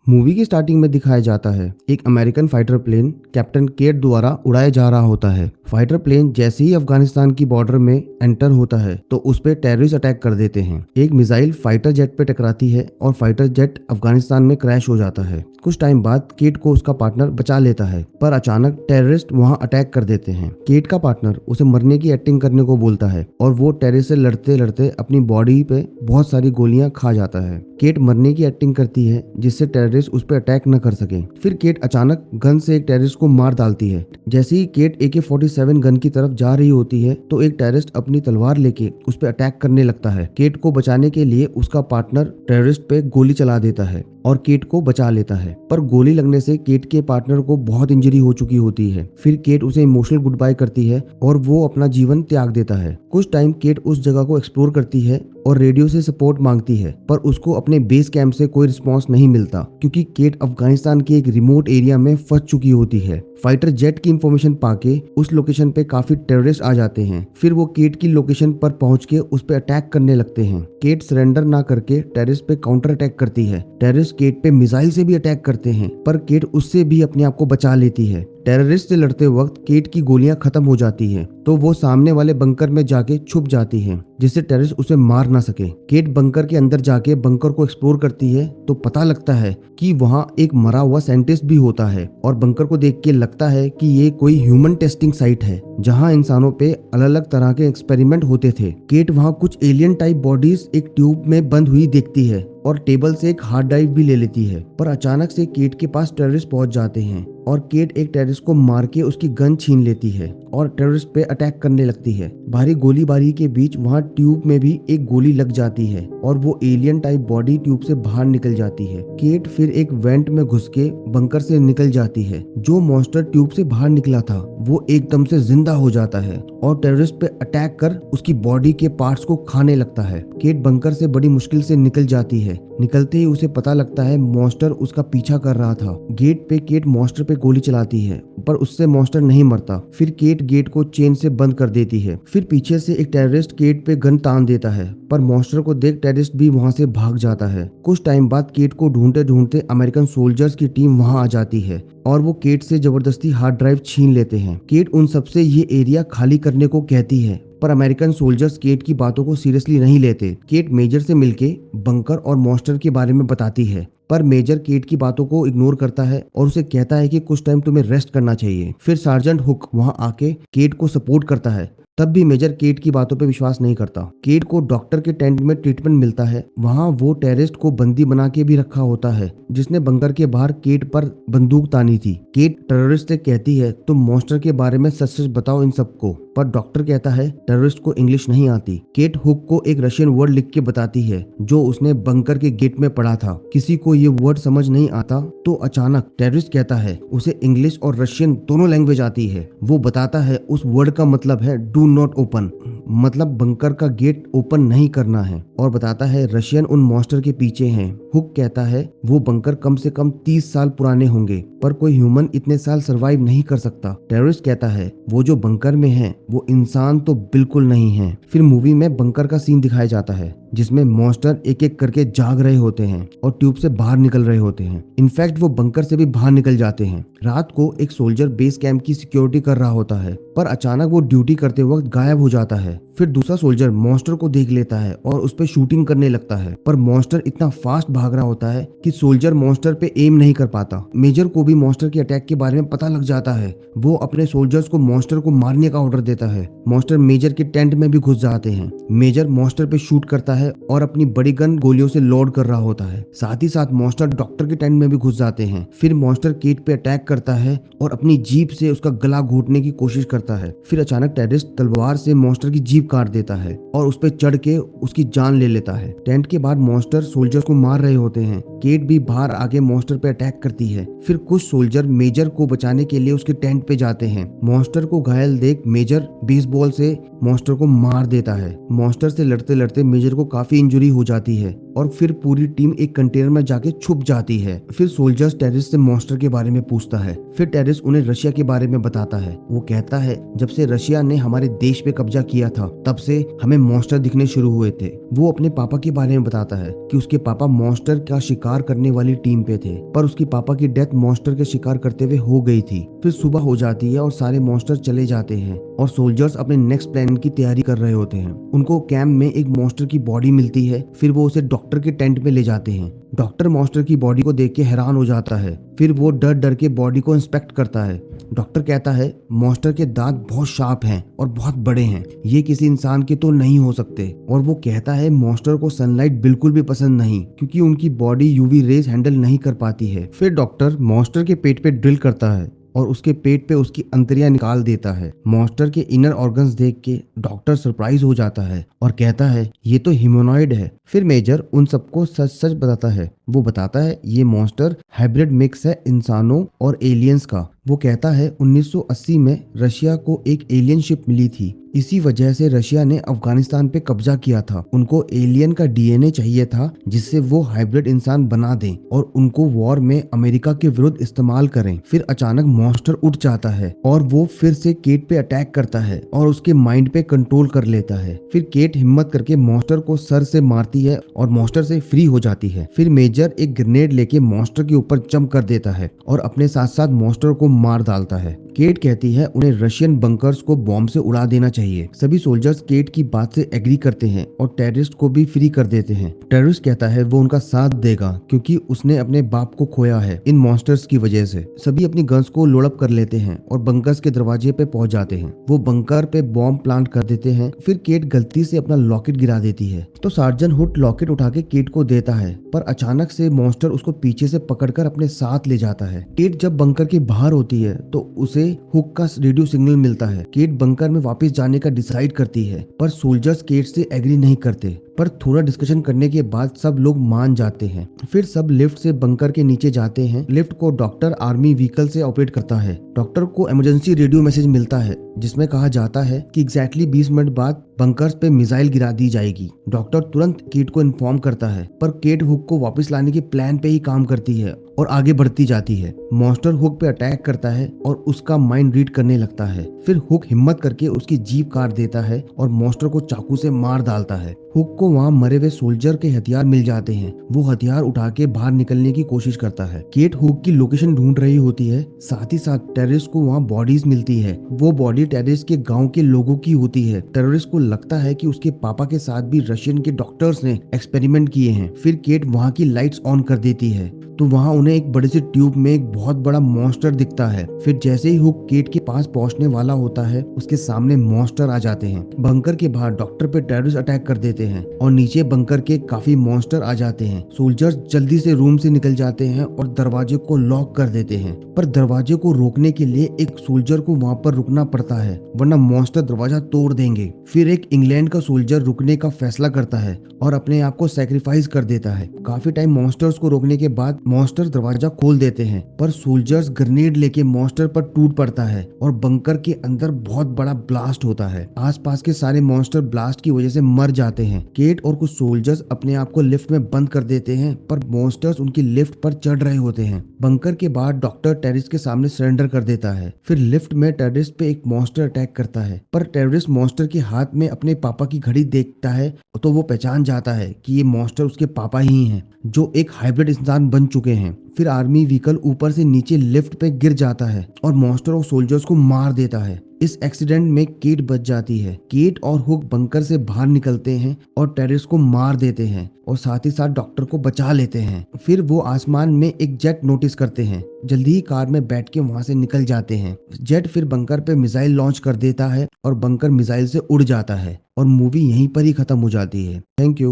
Movie की starting में दिखाया जाता है एक American fighter plane captain Kate द्वारा उड़ाया जा रहा होता है। फाइटर प्लेन जैसे ही अफगानिस्तान की बॉर्डर में एंटर होता है तो उस पे टेररिस्ट अटैक कर देते हैं। एक मिसाइल फाइटर जेट पे टकराती है और फाइटर जेट अफगानिस्तान में क्रैश हो जाता है। कुछ टाइम बाद केट को उसका पार्टनर बचा लेता है, पर अचानक टेररिस्ट वहां अटैक कर देते हैं। केट का पार्टनर उसे मरने की एक्टिंग करने को बोलता है और वो टेररिस्ट से लड़ते लड़ते अपनी बॉडी पे बहुत सारी गोलियां खा जाता है। केट मरने की एक्टिंग करती है जिससे टेररिस्ट उस पर अटैक न कर सके। फिर केट अचानक गन से एक टेररिस्ट को मार डालती है। जैसे ही केट AK-47 गन की तरफ जा रही होती है तो एक टेररिस्ट अपनी तलवार लेके उस पर अटैक करने लगता है। केट को बचाने के लिए उसका पार्टनर टेररिस्ट पे गोली चला देता है और केट को बचा लेता है, पर गोली लगने से केट के पार्टनर को बहुत इंजरी हो चुकी होती है। फिर केट उसे इमोशनल गुड बाय करती है और वो अपना जीवन त्याग देता है। कुछ टाइम केट उस जगह को एक्सप्लोर करती है और रेडियो से सपोर्ट मांगती है, पर उसको अपने बेस कैंप से कोई रिस्पांस नहीं मिलता क्योंकि केट अफगानिस्तान के एक रिमोट एरिया में फंस चुकी होती है। फाइटर जेट की इंफॉर्मेशन पाके उस लोकेशन पे काफी टेररिस्ट आ जाते हैं। फिर वो केट की लोकेशन पर पहुंच के उस पे अटैक करने लगते हैं। केट सरेंडर ना करके टेररिस्ट पे काउंटर अटैक करती है। टेररिस्ट केट पे मिसाइल से भी अटैक करते हैं, पर केट उससे भी अपने आप को बचा लेती है। टेररिस्ट से लड़ते वक्त केट की गोलियां खत्म हो जाती हैं, तो वो सामने वाले बंकर में जाके छुप जाती है जिससे टेररिस्ट उसे मार ना सके। केट बंकर के अंदर जाके बंकर को एक्सप्लोर करती है तो पता लगता है कि वहाँ एक मरा हुआ साइंटिस्ट भी होता है और बंकर को देख के लगता है कि ये कोई ह्यूमन टेस्टिंग साइट है जहाँ इंसानों पे अलग अलग तरह के एक्सपेरिमेंट होते थे। केट वहाँ कुछ एलियन टाइप बॉडीज एक ट्यूब में बंद हुई देखती है और टेबल से एक हार्ड ड्राइव भी ले लेती है, पर अचानक से केट के पास टेररिस्ट पहुंच जाते हैं और केट एक टेररिस्ट को मार के उसकी गन छीन लेती है और टेररिस्ट पे अटैक करने लगती है। भारी गोलीबारी के बीच वहां ट्यूब में भी एक गोली लग जाती है और वो एलियन टाइप बॉडी ट्यूब से बाहर निकल जाती है। केट फिर एक वेंट में घुस के बंकर से निकल जाती है। जो मॉन्स्टर ट्यूब से बाहर निकला था वो एकदम से जिंदा हो जाता है और टेररिस्ट पे अटैक कर उसकी बॉडी के पार्ट्स को खाने लगता है। केट बंकर से बड़ी मुश्किल से निकल जाती है। निकलते ही उसे पता लगता है मॉन्स्टर उसका पीछा कर रहा था। गेट पे केट मॉन्स्टर पे गोली चलाती है, पर उससे मॉन्स्टर नहीं मरता। फिर केट गेट को चेन से बंद कर देती है। फिर पीछे से एक टेररिस्ट केट पे गन तान देता है, पर मॉन्स्टर को देख टेररिस्ट भी वहां से भाग जाता है। कुछ टाइम बाद केट को ढूंढते ढूंढते अमेरिकन सोल्जर्स की टीम वहां आ जाती है और वो केट से जबरदस्ती हार्ड ड्राइव छीन लेते हैं। केट उन सबसे ये एरिया खाली करने को कहती है, पर अमेरिकन सोल्जर्स केट की बातों को सीरियसली नहीं लेते। केट मेजर से मिलके बंकर और मॉन्स्टर के बारे में बताती है, पर मेजर केट की बातों को इग्नोर करता है और उसे कहता है कि कुछ टाइम तुम्हें रेस्ट करना चाहिए। फिर सार्जेंट हुक वहां आके केट को सपोर्ट करता है, तब भी मेजर केट की बातों पे विश्वास नहीं करता। केट को डॉक्टर के टेंट में ट्रीटमेंट मिलता है। वहाँ वो टेररिस्ट को बंदी बना के भी रखा होता है जिसने बंकर के बाहर केट पर बंदूक तानी थी। केट टेररिस्ट से कहती है तुम मॉन्स्टर के बारे में सच सच बताओ इन सबको, पर डॉक्टर कहता है टेररिस्ट को इंग्लिश नहीं आती। केट हुक को एक रशियन वर्ड लिख के बताती है जो उसने बंकर के गेट में पढ़ा था। किसी को ये वर्ड समझ नहीं आता तो अचानक टेररिस्ट कहता है उसे इंग्लिश और रशियन दोनों लैंग्वेज आती है। वो बताता है उस वर्ड का मतलब है डू नॉट ओपन, मतलब बंकर का गेट ओपन नहीं करना है, और बताता है रशियन उन मॉन्स्टर के पीछे हैं। हुक कहता है वो बंकर कम से कम 30 साल पुराने होंगे, पर कोई ह्यूमन इतने साल सरवाइव नहीं कर सकता। टेररिस्ट कहता है वो जो बंकर में है वो इंसान तो बिल्कुल नहीं है। फिर मूवी में बंकर का सीन दिखाया जाता है जिसमें मॉन्स्टर एक एक करके जाग रहे होते हैं और ट्यूब से बाहर निकल रहे होते हैं। इनफैक्ट वो बंकर से भी बाहर निकल जाते हैं। रात को एक सोल्जर बेस कैंप की सिक्योरिटी कर रहा होता है, पर अचानक वो ड्यूटी करते वक्त गायब हो जाता है। फिर दूसरा सोल्जर मॉन्स्टर को देख लेता है और उस पर शूटिंग करने लगता है, पर मॉन्स्टर इतना फास्ट भाग रहा होता है कि सोल्जर मॉन्स्टर पे एम नहीं कर पाता। मेजर को भी मॉन्स्टर के अटैक के बारे में पता लग जाता है। वो अपने सोल्जर्स को मॉन्स्टर को मारने का ऑर्डर देता है। मॉन्स्टर मेजर के टेंट में भी घुस जाते हैं। मेजर मॉन्स्टर पे शूट करता है और अपनी बड़ी गन गोलियों से लोड कर रहा होता है। साथ ही साथ मॉन्स्टर डॉक्टर के टेंट में भी घुस जाते हैं। फिर मॉन्स्टर केट पे अटैक करता है और अपनी जीप से उसका गला घोटने की कोशिश करता है। फिर अचानक टेररिस्ट तलवार से मॉन्स्टर की जीप काट देता है और उस पे चढ़ के उसकी जान ले लेता है। टेंट के बाद मॉन्स्टर सोल्जर्स को मार रहे होते हैं। केट भी बाहर आके मॉन्स्टर पे अटैक करती है। फिर कुछ सोल्जर मेजर को बचाने के लिए उसके टेंट पे जाते हैं। मॉन्स्टर को घायल देख मेजर बेसबॉल से मॉन्स्टर को मार देता है। मॉन्स्टर से लड़ते लड़ते मेजर को काफी इंजरी हो जाती है और फिर पूरी टीम एक कंटेनर में जाके छुप जाती है। फिर सोल्जर्स टेरिस से मॉन्स्टर के बारे में पूछता है। फिर टेरिस उन्हें रशिया के बारे में बताता है। वो कहता है जब से रशिया ने हमारे देश पे कब्जा किया था तब से हमें मॉन्स्टर दिखने शुरू हुए थे। वो अपने पापा के बारे में बताता है कि उसके पापा मॉन्स्टर का शिकार करने वाली टीम पे थे, पर उसके पापा की डेथ मॉन्स्टर के शिकार करते हुए हो गई थी। फिर सुबह हो जाती है और सारे मॉन्स्टर चले जाते हैं और सोल्जर्स अपने नेक्स्ट प्लान की तैयारी कर रहे होते हैं। उनको कैंप में एक मॉन्स्टर की बॉडी मिलती है। फिर वो उसे डॉक्टर के टेंट में ले जाते हैं। डॉक्टर मॉन्स्टर की बॉडी को देख के हैरान हो जाता है। फिर वो डर डर के बॉडी को इंस्पेक्ट करता है। डॉक्टर कहता है मॉन्स्टर के दांत बहुत शार्प हैं और बहुत बड़े हैं, ये किसी इंसान के तो नहीं हो सकते। और वो कहता है मॉन्स्टर को सनलाइट बिल्कुल भी पसंद नहीं क्योंकि उनकी बॉडी यूवी रेज हैंडल नहीं कर पाती है। फिर डॉक्टर मॉन्स्टर के पेट पे ड्रिल करता है और उसके पेट पे उसकी अंतड़ियां निकाल देता है। मॉन्स्टर के इनर ऑर्गन्स देख के डॉक्टर सरप्राइज हो जाता है और कहता है ये तो ह्यूमनॉइड है। फिर मेजर उन सबको सच सच बताता है। वो बताता है ये मॉन्स्टर हाइब्रिड मिक्स है इंसानों और एलियंस का। वो कहता है 1980 में रशिया को एक एलियन शिप मिली थी, इसी वजह से रशिया ने अफगानिस्तान पे कब्जा किया था। उनको एलियन का डीएनए चाहिए था जिससे वो हाइब्रिड इंसान बना दें और उनको वॉर में अमेरिका के विरुद्ध इस्तेमाल करें। फिर अचानक मॉन्स्टर उठ जाता है और वो फिर से केट पे अटैक करता है और उसके माइंड पे कंट्रोल कर लेता है। फिर केट हिम्मत करके मॉन्स्टर को सर से मारती है और मॉन्स्टर से फ्री हो जाती है। फिर मेजर एक ग्रेनेड लेके मॉन्स्टर के ऊपर जंप कर देता है और अपने साथ साथ मॉन्स्टर को मार डालता है। केट कहती है उन्हें रशियन बंकर्स को बॉम्ब से उड़ा देना चाहिए। सभी सोल्जर्स केट की बात से एग्री करते हैं और टेररिस्ट को भी फ्री कर देते हैं। टेररिस्ट कहता है वो उनका साथ देगा क्योंकि उसने अपने बाप को खोया है इन मॉन्स्टर्स की वजह से। सभी अपनी गन्स को लोड अप कर लेते हैं और बंकर्स के दरवाजे पे पहुंच जाते हैं। वो बंकर पे बॉम्ब प्लांट कर देते हैं। फिर केट गलती से अपना लॉकेट गिरा देती है तो सार्जन हुड लॉकेट उठा के केट को देता है, पर अचानक से मॉन्स्टर उसको पीछे से पकड़कर अपने साथ ले जाता है। केट जब बंकर के बाहर होती है तो उसे हुक का रेडियो सिग्नल मिलता है। केट बंकर में वापस जाने का डिसाइड करती है, पर सोल्जर्स केट से एग्री नहीं करते। पर थोड़ा डिस्कशन करने के बाद सब लोग मान जाते हैं। फिर सब लिफ्ट से बंकर के नीचे जाते हैं। लिफ्ट को डॉक्टर आर्मी व्हीकल से ऑपरेट करता है। डॉक्टर को इमरजेंसी रेडियो मैसेज मिलता है जिसमें कहा जाता है कि एग्जैक्टली 20 मिनट बाद बंकर्स पे मिसाइल गिरा दी जाएगी। डॉक्टर तुरंत केट को इन्फॉर्म करता है, पर केट हुक को वापस लाने के प्लान पे ही काम करती है और आगे बढ़ती जाती है। मॉन्स्टर हुक पे अटैक करता है और उसका माइंड रीड करने लगता है। फिर हुक हिम्मत करके उसकी जीभ काट देता है और मॉन्स्टर को चाकू से मार डालता है। हुक को वहाँ मरे हुए सोल्जर के हथियार मिल जाते हैं। वो हथियार उठा के बाहर निकलने की कोशिश करता है। केट हुक की लोकेशन ढूंढ रही होती है, साथ ही साथ टेररिस्ट को वहाँ बॉडीज मिलती है। वो बॉडी टेररिस्ट के गाँव के लोगों की होती है। टेररिस्ट को लगता है कि उसके पापा के साथ भी रशियन के डॉक्टर्स ने एक्सपेरिमेंट किए हैं। फिर केट वहाँ की लाइट्स ऑन कर देती है तो वहाँ उन्हें एक बड़ी सी ट्यूब में एक बहुत बड़ा मॉन्स्टर दिखता है। फिर जैसे ही हुक केट के पास पहुंचने वाला होता है उसके सामने मॉन्स्टर आ जाते हैं। बंकर के बाहर डॉक्टर पे टेररिस्ट अटैक कर देते हैं और नीचे बंकर के काफी मॉन्स्टर आ जाते हैं। सोल्जर्स जल्दी से रूम से निकल जाते हैं और दरवाजे को लॉक कर देते हैं, पर दरवाजे को रोकने के लिए एक सोल्जर को वहाँ पर रुकना पड़ता है वरना मॉन्स्टर दरवाजा तोड़ देंगे। फिर एक इंग्लैंड का सोल्जर रुकने का फैसला करता है और अपने आप को सैक्रिफाइस कर देता है। काफी टाइम मॉन्स्टर्स को रोकने के बाद मॉन्स्टर दरवाजा खोल देते हैं, पर सोल्जर्स ग्रेनेड लेके मॉन्स्टर पर टूट पड़ता है और बंकर के अंदर बहुत बड़ा ब्लास्ट होता है। आसपास के सारे मॉन्स्टर ब्लास्ट की वजह से मर जाते हैं। केट और कुछ सोल्जर्स अपने आप को लिफ्ट में बंद कर देते हैं, पर मॉन्स्टर्स उनकी लिफ्ट पर चढ़ रहे होते हैं। बंकर के बाद डॉक्टर टेररिस्ट के सामने सरेंडर कर देता है। फिर लिफ्ट में टेररिस्ट पे एक मॉन्स्टर अटैक करता है, पर टेररिस्ट मॉन्स्टर के हाथ में अपने पापा की घड़ी देखता है तो वो पहचान जाता है कि ये मॉन्स्टर उसके पापा ही हैं जो एक हाइब्रिड इंसान बन चुके हैं। फिर आर्मी व्हीकल ऊपर से नीचे लिफ्ट पे गिर जाता है और मॉन्स्टर और सोल्जर्स को मार देता है। इस एक्सीडेंट में केट बच जाती है। केट और हुक बंकर से बाहर निकलते हैं और टेररिस्ट को मार देते हैं और साथ ही साथ डॉक्टर को बचा लेते हैं। फिर वो आसमान में एक जेट नोटिस करते हैं। जल्दी ही कार में बैठ के वहां से निकल जाते हैं। जेट फिर बंकर पे मिसाइल लॉन्च कर देता है और बंकर मिसाइल से उड़ जाता है और मूवी यहीं पर ही खत्म हो जाती है। Thank you.